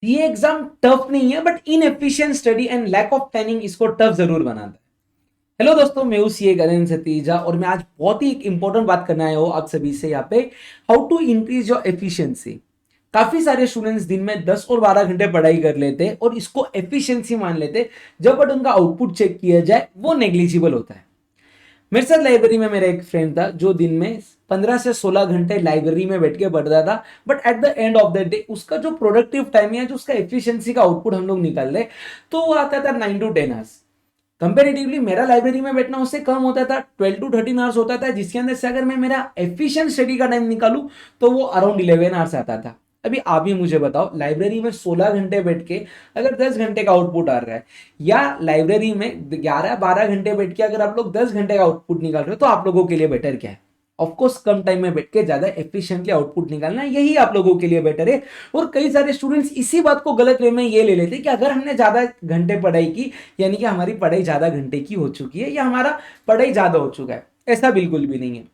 ये exam tough नहीं है, but inefficient study and lack of planning इसको टफ जरूर बनाता है। हेलो दोस्तों, मैं हूं सीए गगन सतीजा और मैं आज बहुत ही एक इंपॉर्टेंट बात करने आया हूं आप सभी से यहाँ पे, how to increase your efficiency. काफी सारे स्टूडेंट्स दिन में 10 और 12 घंटे पढ़ाई कर लेते हैं और इसको एफिशिएंसी मान लेते हैं, जब बट उनका आउटपुट चेक किया जाए वो नेग्लिजिबल होता है। मेरे साथ लाइब्रेरी में मेरा एक फ्रेंड था जो दिन में 15 से 16 घंटे लाइब्रेरी में बैठ के पढ़ता था, but at the end of the day उसका जो प्रोडक्टिव टाइम है, जो उसका एफिशिएंसी का आउटपुट हम लोग निकाल रहे, तो वो आता था 9 to 10 आवर्स। कंपेरेटिवली मेरा लाइब्रेरी में बैठना उससे कम होता था, 12 to 13 आवर्स होता था, जिसके अंदर से अगर मैं मेरा एफिशिएंट स्टडी का टाइम निकालूं तो वो अराउंड 11 आवर्स आता था। अभी आप ही मुझे बताओ, लाइब्रेरी में 16 घंटे बैठ के अगर 10 घंटे का आउटपुट आ रहा है, या लाइब्रेरी में 11 12 घंटे बैठ के अगर आप लोग 10 घंटे का आउटपुट निकाल रहे हो, तो आप लोगों के लिए बेटर क्या है? ऑफकोर्स कम टाइम में बैठ के ज्यादा एफिशिएंटली आउटपुट निकालना, यही आप लोगों के लिए बेटर है। और कई सारे स्टूडेंट्स इसी बात को गलत वे में ये ले लेते हैं कि अगर हमने ज्यादा घंटे पढ़ाई की, यानी कि हमारी पढ़ाई ज्यादा घंटे की हो चुकी है या हमारा पढ़ाई ज्यादा हो चुका है। ऐसा बिल्कुल भी नहीं है।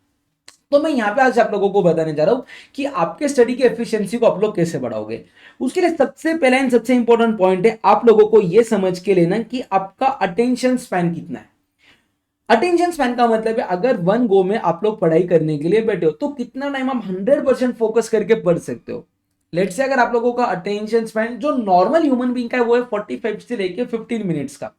तो मैं यहाँ पे आज आप लोगों को बताने जा रहा हूं कि आपके स्टडी की एफिशिएंसी को आप लोग कैसे बढ़ाओगे। उसके लिए सबसे पहला एंड सबसे इंपॉर्टेंट पॉइंट है, आप लोगों को यह समझ के लेना कि आपका अटेंशन स्पैन कितना है। अटेंशन स्पैन का मतलब है, अगर वन गो में आप लोग पढ़ाई करने के लिए बैठे हो तो कितना टाइम आप 100% फोकस करके पढ़ सकते हो। लेट से अगर आप लोगों का अटेंशन स्पैन जो नॉर्मल ह्यूमन बीइंग का है वो है 45 से लेके 15 मिनट्स का,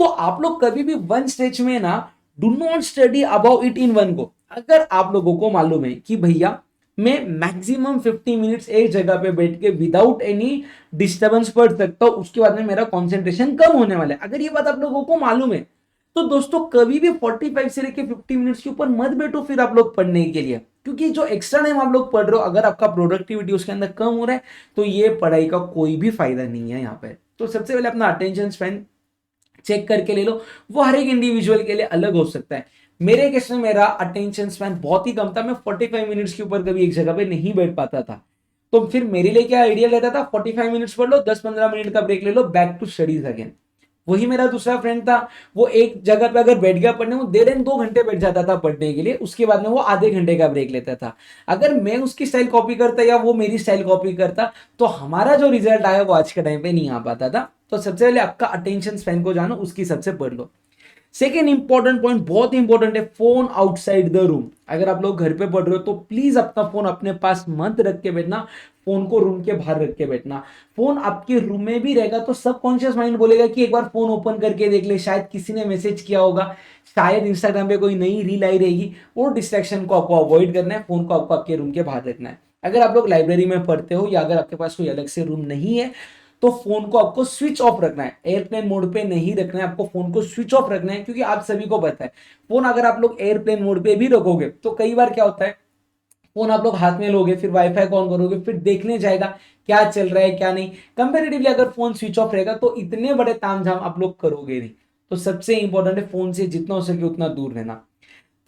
तो आप लोग कभी भी वन स्ट्रेच में ना, do not study about it in one go. अगर आप लोगों को मालूम है कि भैया मैं मैक्सिमम 50 मिनट्स एक जगह पे बैठ के विदाउट एनी डिस्टर्बेंस पढ़ सकता हूं, उसके बाद में मेरा कॉन्सेंट्रेशन कम होने वाला है, अगर ये बात आप लोगों को मालूम है, तो दोस्तों कभी भी 45 से लेके 50 मिनट्स के ऊपर मत बैठो फिर आप लोग पढ़ने के लिए। क्योंकि जो एक्स्ट्रा टाइम आप लोग पढ़ रहे हो, अगर आपका प्रोडक्टिविटी उसके अंदर कम हो रहा है, तो ये पढ़ाई का कोई भी फायदा नहीं है यहाँ पे। तो सबसे पहले अपना अटेंशन स्पैन चेक करके ले लो। वो हर एक इंडिविजुअल के लिए अलग हो सकता है। मेरे केस में मेरा अटेंशन स्पैन बहुत ही कम था, मैं 45 मिनट्स के ऊपर कभी एक जगह पे नहीं बैठ पाता था। तो फिर मेरे लिए क्या आइडिया रहता था, 45 मिनट्स पढ़ लो, 10 15 मिनट का ब्रेक ले लो, बैक टू स्टडीज अगेन। वही मेरा दूसरा फ्रेंड था, वो एक जगह पे अगर बैठ गया पढ़ने, वो 1.5 2 घंटे बैठ जाता था पढ़ने के लिए, उसके बाद में वो आधे घंटे का ब्रेक लेता था। अगर मैं उसकी स्टाइल कॉपी करता या वो मेरी स्टाइल कॉपी करता, तो हमारा जो रिजल्ट आया वो आज के टाइम पे नहीं आ पाता था। तो सबसे पहले आपका अटेंशन स्पैन को जानो, उसकी सबसे पढ़ लो। सेकेंड इंपॉर्टेंट पॉइंट बहुत इंपॉर्टेंट है, फोन आउटसाइड द रूम। अगर आप लोग घर पे पढ़ रहे हो तो प्लीज अपना फोन अपने पास मत रख के बैठना, फोन को रूम के बाहर रख के बैठना। फोन आपके रूम में भी रहेगा तो सबकॉन्शियस माइंड बोलेगा कि एक बार फोन ओपन करके देख ले, शायद किसी ने मैसेज किया होगा, शायद इंस्टाग्राम पे कोई नई रील आई रहेगी। वो डिस्ट्रैक्शन को आपको अवॉइड करना है, फोन को आपको आपके रूम के बाहर रखना है। अगर आप लोग लाइब्रेरी में पढ़ते हो या अगर आपके पास कोई अलग से रूम नहीं है, तो फोन को आपको स्विच ऑफ रखना है, एयरप्लेन मोड पे नहीं रखना है, आपको फोन को स्विच ऑफ रखना है। क्योंकि आप सभी को पता है, फोन अगर आप लोग एयरप्लेन मोड पे भी रखोगे तो कई बार क्या होता है, फोन आप लोग हाथ में लोगे, फिर वाईफाई ऑन करोगे, फिर देखने जाएगा क्या चल रहा है क्या नहीं। कंपेरेटिवली अगर फोन स्विच ऑफ रहेगा तो इतने बड़े तामझाम आप लोग करोगे नहीं। तो सबसे इंपॉर्टेंट है फोन से जितना हो सके उतना दूर रहना।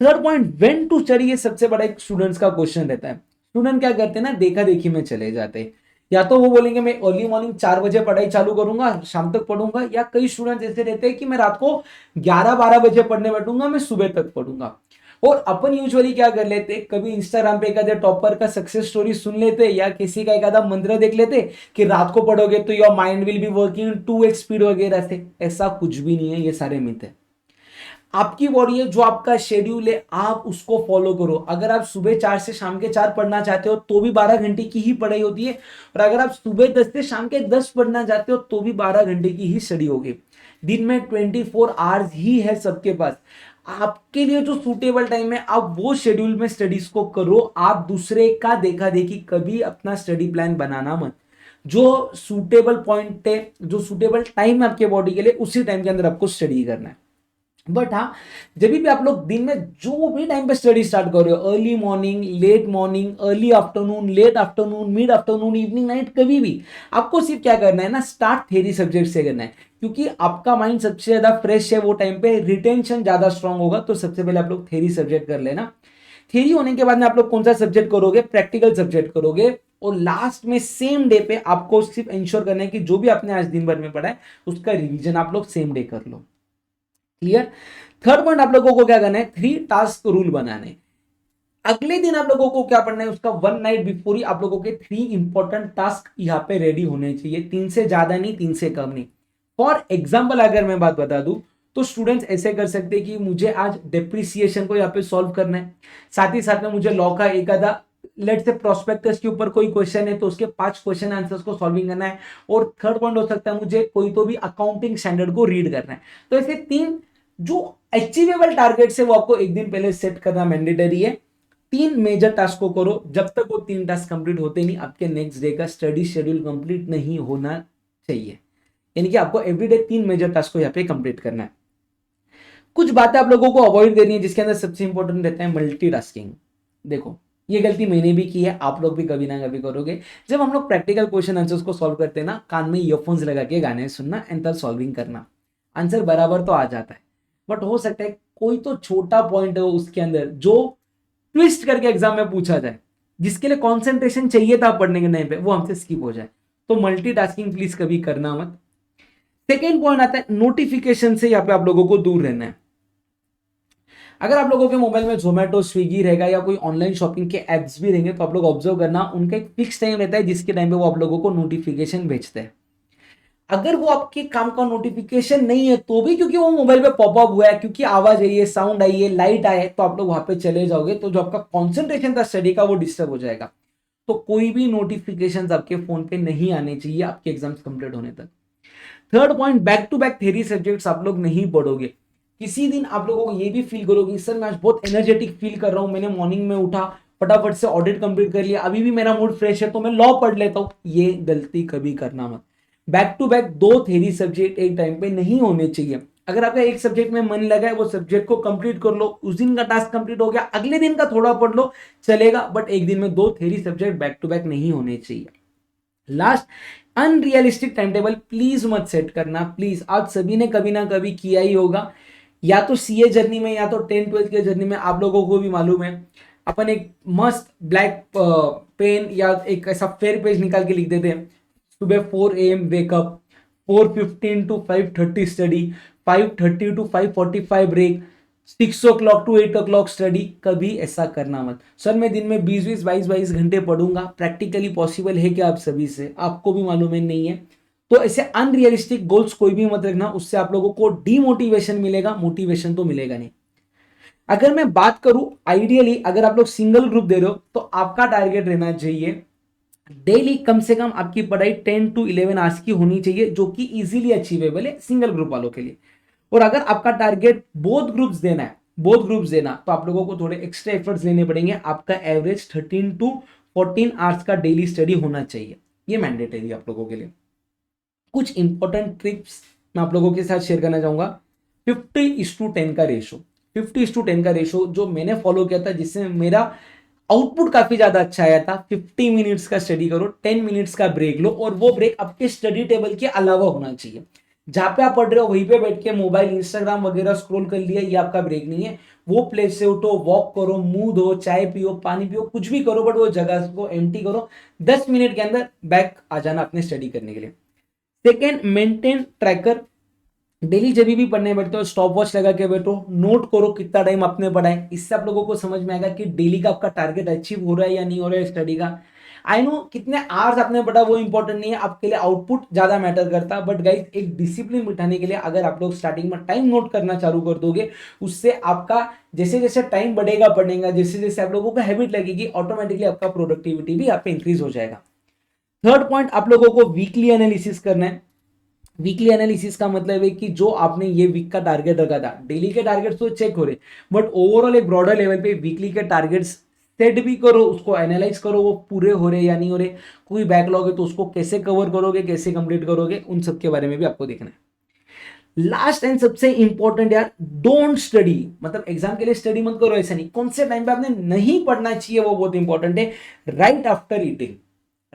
Third point, when to study, ये सबसे बड़ा एक स्टूडेंट्स का क्वेश्चन रहता है। स्टूडेंट क्या करते हैं ना, देखा देखी में चले जाते हैं। या तो वो बोलेंगे मैं अर्ली मॉर्निंग 4 बजे पढ़ाई चालू करूंगा, शाम तक पढ़ूंगा, या कई स्टूडेंट्स ऐसे रहते हैं कि मैं रात को 11 12 बजे पढ़ने बैठूंगा, मैं सुबह तक पढ़ूंगा। और अपन यूजुअली क्या कर लेते, कभी इंस्टाग्राम पे एक टॉपर का सक्सेस स्टोरी सुन लेते या किसी का एक आधा मंत्र देख लेते कि रात को पढ़ोगे तो your mind will be working 2x speed वगैरह से। ऐसा कुछ भी नहीं है, ये सारे मिथ है। आपकी बॉडी है, जो आपका शेड्यूल है आप उसको फॉलो करो। अगर आप सुबह 4 से शाम के 4 पढ़ना चाहते हो तो भी 12 घंटे की ही पढ़ाई होती है, और अगर आप सुबह 10 से शाम के 10 पढ़ना चाहते हो तो भी 12 घंटे की ही स्टडी होगी। दिन में 24 आवर्स ही है सबके पास। आपके लिए जो सूटेबल टाइम है आप वो शेड्यूल में स्टडीज को करो। आप दूसरे का देखा देखी कभी अपना स्टडी प्लान बनाना मत। जो सूटेबल पॉइंट है, जो सूटेबल टाइम है आपके बॉडी के लिए, उसी टाइम के अंदर आपको स्टडी करना है। बट हाँ, जब भी आप लोग दिन में जो भी टाइम पे स्टडी स्टार्ट कर रहे हो, early morning, late morning, early afternoon, late afternoon, mid afternoon, evening, night, कभी भी आपको सिर्फ क्या करना है ना, स्टार्ट थ्योरी सब्जेक्ट से करना है। क्योंकि आपका माइंड सबसे ज्यादा फ्रेश है वो टाइम पे, रिटेंशन ज्यादा स्ट्रांग होगा। तो सबसे पहले आप लोग थ्योरी सब्जेक्ट कर लेना। थ्योरी होने के बाद में आप लोग कौन सा सब्जेक्ट करोगे, प्रैक्टिकल सब्जेक्ट करोगे। और लास्ट में सेम डे पे आपको सिर्फ इंश्योर करना है कि जो भी आपने आज दिन भर में पढ़ा है उसका रिवीजन आप लोग सेम डे कर लो। क्लियर। थर्ड पॉइंट, आप लोगों को क्या करना है, 3 टास्क रूल बनाने। अगले दिन आप लोगों को क्या पढ़ना है, उसका 1 नाइट बिफोर ही आप लोगों के 3 इंपॉर्टेंट टास्क यहाँ पे रेडी होने चाहिए, 3 से ज्यादा नहीं, 3 से कम नहीं। फॉर एग्जाम्पल अगर मैं बात बता दूं तो स्टूडेंट्स ऐसे कर सकते हैं कि मुझे आज डेप्रिसिएशन को यहाँ पे सॉल्व करना है, साथ ही साथ में मुझे लॉ का एक आधा, लेट से प्रोस्पेक्टस के ऊपर कोई क्वेश्चन है तो उसके 5 क्वेश्चन आंसर्स को सॉल्विंग करना है, और थर्ड पॉइंट हो सकता है मुझे कोई तो भी अकाउंटिंग स्टैंडर्ड को रीड करना है। तो ऐसे 3 जो अचीवेबल टारगेट है वो आपको एक दिन पहले सेट करना मैंडेटरी है। 3 मेजर टास्क को करो, जब तक वो 3 टास्क कंप्लीट होते नहीं आपके नेक्स्ट डे का स्टडी शेड्यूल कंप्लीट नहीं होना चाहिए, यानी कि आपको एवरीडे 3 मेजर टास्क को यहाँ पे कंप्लीट करना है। कुछ बातें आप लोगों को अवॉइड करनी है, जिसके अंदर सबसे इंपॉर्टेंट रहता है मल्टीटास्किंग। देखो ये गलती मैंने भी की है, आप लोग भी कभी ना कभी करोगे। जब हम लोग प्रैक्टिकल क्वेश्चन आंसर्स को सॉल्व करते हैं ना, कान में ईयरफोन्स लगा के गाने सुनना एंड तब सॉल्विंग करना, आंसर बराबर तो आ जाता है, बट हो सकता है कोई तो छोटा पॉइंट हो उसके अंदर जो ट्विस्ट करके एग्जाम में पूछा जाए, जिसके लिए कॉन्सेंट्रेशन चाहिए था पढ़ने के टाइम पे, वो हमसे स्किप हो जाए। तो मल्टीटास्किंग प्लीज कभी करना मत। सेकेंड पॉइंट आता है नोटिफिकेशन से यहाँ पे आप लोगों को दूर रहना है। अगर आप लोगों के मोबाइल में जोमेटो, स्विगी रहेगा या कोई ऑनलाइन शॉपिंग के एप्स भी रहेंगे तो आप लोग ऑब्जर्व करना, उनका एक फिक्स टाइम रहता है जिसके टाइम पे वो आप लोगों को नोटिफिकेशन भेजते हैं। अगर वो आपके काम का नोटिफिकेशन नहीं है तो भी, क्योंकि वो मोबाइल पे पॉपअप हुआ है, क्योंकि आवाज आई है, साउंड आई है, लाइट आए, तो आप लोग वहां पे चले जाओगे, तो जो आपका कॉन्सेंट्रेशन था स्टडी का वो डिस्टर्ब हो जाएगा। तो कोई भी नोटिफिकेशन आपके फोन पे नहीं आने चाहिए आपके एग्जाम्स कंप्लीट होने तक। Third point, back to back theory subjects आप लोग नहीं पढ़ोगे। किसी दिन आप लोगों को ये भी फील करोगे सर मैं आज बहुत एनर्जेटिक फील कर रहा हूं, मैंने मॉर्निंग में उठा, फटाफट से ऑडिट कंप्लीट कर लिया, अभी भी मेरा मूड फ्रेश है तो मैं लॉ पढ़ लेता हूं। ये गलती कभी करना मत। Back to back 2 theory subject एक टाइम पे नहीं होने चाहिए। अगर आपका एक सब्जेक्ट में मन लगा है वो सब्जेक्ट को कंप्लीट कर लो, उस दिन का टास्क कंप्लीट हो गया, अगले दिन का थोड़ा पढ़ लो चलेगा, बट एक दिन में 2 theory subject back to back नहीं होने चाहिए। Last, unrealistic time table please मत सेट करना, प्लीज। आप सभी ने कभी ना कभी किया ही होगा, या तो सीए जर्नी में या तो 10th-12th के जर्नी में, आप लोगों को भी मालूम है, अपन एक मस्त ब्लैक पेन या एक ऐसा फेयर पेज निकाल के लिख देते हैं, सुबह 4 AM wake up, 4:15 to 5:30 study, 5:30 to 5:45 break, 6 o'clock to 8 o'clock study. कभी ऐसा करना मत। सर मैं दिन में 20-20, 22-22 घंटे पढ़ूंगा, प्रैक्टिकली पॉसिबल है क्या आप सभी से? आपको भी मालूम है नहीं है। तो ऐसे अनरियलिस्टिक गोल्स कोई भी मत रखना, उससे आप लोगों को डीमोटिवेशन मिलेगा, मोटिवेशन तो मिलेगा नहीं। अगर मैं बात करूं आइडियली, अगर आप लोग सिंगल ग्रुप दे रहे हो तो आपका टारगेट रहना चाहिए डेली कम से कम आपकी पढ़ाई 10 to 11 आवर्स की होनी चाहिए, जो कि इजीली अचीवेबल है सिंगल ग्रुप वालों के लिए। और अगर आपका टारगेट बोथ ग्रुप्स देना है, बोथ ग्रुप्स देना, तो आप लोगों को थोड़े एक्स्ट्रा एफर्ट्स लेने पड़ेंगे। आपका एवरेज 13 to 14 आवर्स का डेली स्टडी होना चाहिए, ये मैंडेटरी आप लोगों के लिए। कुछ इंपॉर्टेंट ट्रिप्स मैं आप लोगों के साथ शेयर करना चाहूंगा। 50:10 का रेशो, 50:10 का रेशो जो मैंने फॉलो किया था, जिससे मेरा आउटपुट काफी ज्यादा अच्छा आया था। 50 मिनट्स का स्टडी करो, 10 मिनट्स का ब्रेक लो, और वो ब्रेक आपके स्टडी टेबल के अलावा होना चाहिए। जहां पे आप पढ़ रहे हो वहीं पे बैठ के मोबाइल, इंस्टाग्राम वगैरह स्क्रॉल कर लिया, ये आपका ब्रेक नहीं है। वो प्लेस से उठो, वॉक करो, मुंह धो, चाय पियो, पानी पियो, कुछ भी करो, बट वो जगह को एम्प्टी करो। 10 मिनट के अंदर बैक आ जाना अपने स्टडी करने के लिए। Second, maintain tracker. डेली जब भी पढ़ने बैठते हो स्टॉप वॉच लगा के बैठो, नोट करो कितना टाइम आपने पढ़ा है। इससे आप लोगों को समझ में आएगा कि डेली का आपका टारगेट अचीव हो रहा है या नहीं हो रहा है स्टडी का। आई नो कितने आवर्स आपने पढ़ा वो इंपॉर्टेंट नहीं है, आपके लिए आउटपुट ज्यादा मैटर करता, बट गाइस एक डिसिप्लिन बिठाने के लिए अगर आप लोग स्टार्टिंग में टाइम नोट करना चालू कर दोगे, उससे आपका जैसे जैसे टाइम बढ़ेगा पढ़ने का, जैसे जैसे आप लोगों को हैबिट लगेगी, ऑटोमेटिकली आपका प्रोडक्टिविटी भी आप पे इंक्रीज हो जाएगा। थर्ड पॉइंट, आप लोगों को वीकली एनालिसिस करना है। वीकली एनालिसिस का मतलब है कि जो आपने ये वीक का टारगेट रखा था, डेली के टारगेट्स तो चेक हो रहे, बट ओवरऑल एक ब्रॉडर लेवल पे वीकली के टारगेट्स सेट भी करो, उसको एनालाइज करो वो पूरे हो रहे या नहीं हो रहे। कोई बैकलॉग है तो उसको कैसे कवर करोगे, कैसे कंप्लीट करोगे, उन सब के बारे में भी आपको देखना है। लास्ट एंड सबसे इंपॉर्टेंट यार, डोंट स्टडी, मतलब एग्जाम के लिए स्टडी मत करो, ऐसा नहीं, कौन से टाइम पे आपने नहीं पढ़ना चाहिए वो बहुत इंपॉर्टेंट है। Right after eating,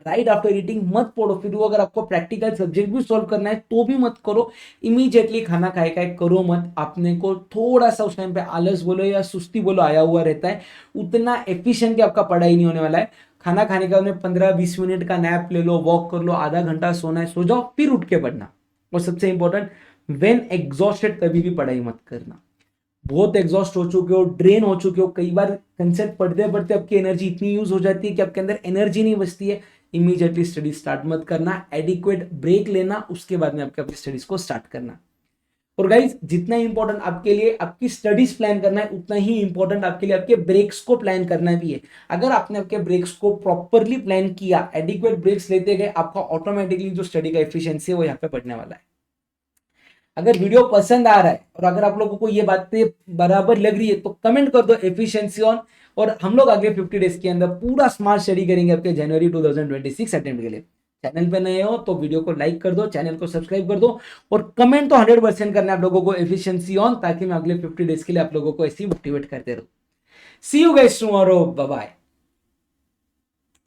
right after eating मत पढ़ो। फिर वो अगर आपको प्रैक्टिकल सब्जेक्ट भी सॉल्व करना है तो भी मत करो। इमीडिएटली खाना खाए खाए करो मत। आपने को थोड़ा सा उस टाइम पे आलस बोलो या सुस्ती बोलो आया हुआ रहता है, उतना एफिशिएंट आपका पढ़ाई नहीं होने वाला है। खाना खाने के बाद 15-20 मिनट का नैप ले लो, वॉक कर लो, आधा घंटा सोना है सो जाओ, फिर उठ के पढ़ना। और सबसे इंपॉर्टेंट, व्हेन एग्जॉस्टेड कभी भी पढ़ाई मत करना। बहुत एग्जॉस्ट हो चुके हो, ड्रेन हो चुके हो, कई बार कंसेप्ट पढ़ते पढ़ते आपकी एनर्जी इतनी यूज हो जाती है कि आपके अंदर एनर्जी नहीं बचती है, इमीडिएटली स्टडी स्टार्ट मत करना, एडिक्वेट ब्रेक लेना, उसके बाद में आपके अपनी स्टडीज को स्टार्ट करना। और गाइज जितना इंपॉर्टेंट आपके लिए आपकी स्टडीज प्लान करना है, उतना ही इंपॉर्टेंट आपके लिए आपके ब्रेक्स को प्लान करना भी है। अगर आपने आपके ब्रेक्स को प्रॉपरली प्लान किया, एडिक्वेट ब्रेक्स लेते गए, आपका ऑटोमेटिकली जो स्टडी का एफिशिएंसी है वो यहाँ पे बढ़ने वाला है। अगर वीडियो पसंद आ रहा है और अगर आप लोगों को ये बातें बराबर लग रही है तो कमेंट कर दो एफिशिएंसी ऑन, और हम लोग अगले 50 डेज के अंदर पूरा स्मार्ट स्टडी करेंगे आपके जनवरी 2026 अटेम्प्ट के लिए। चैनल पे नए हो तो वीडियो को लाइक कर दो, चैनल को सब्सक्राइब कर दो, और कमेंट तो 100% करना है आप लोगों को एफिशिएंसी ऑन, ताकि मैं अगले 50 डेज के लिए आप लोगों को ऐसी मोटिवेट करते रहूं। See you guys tomorrow, bye bye.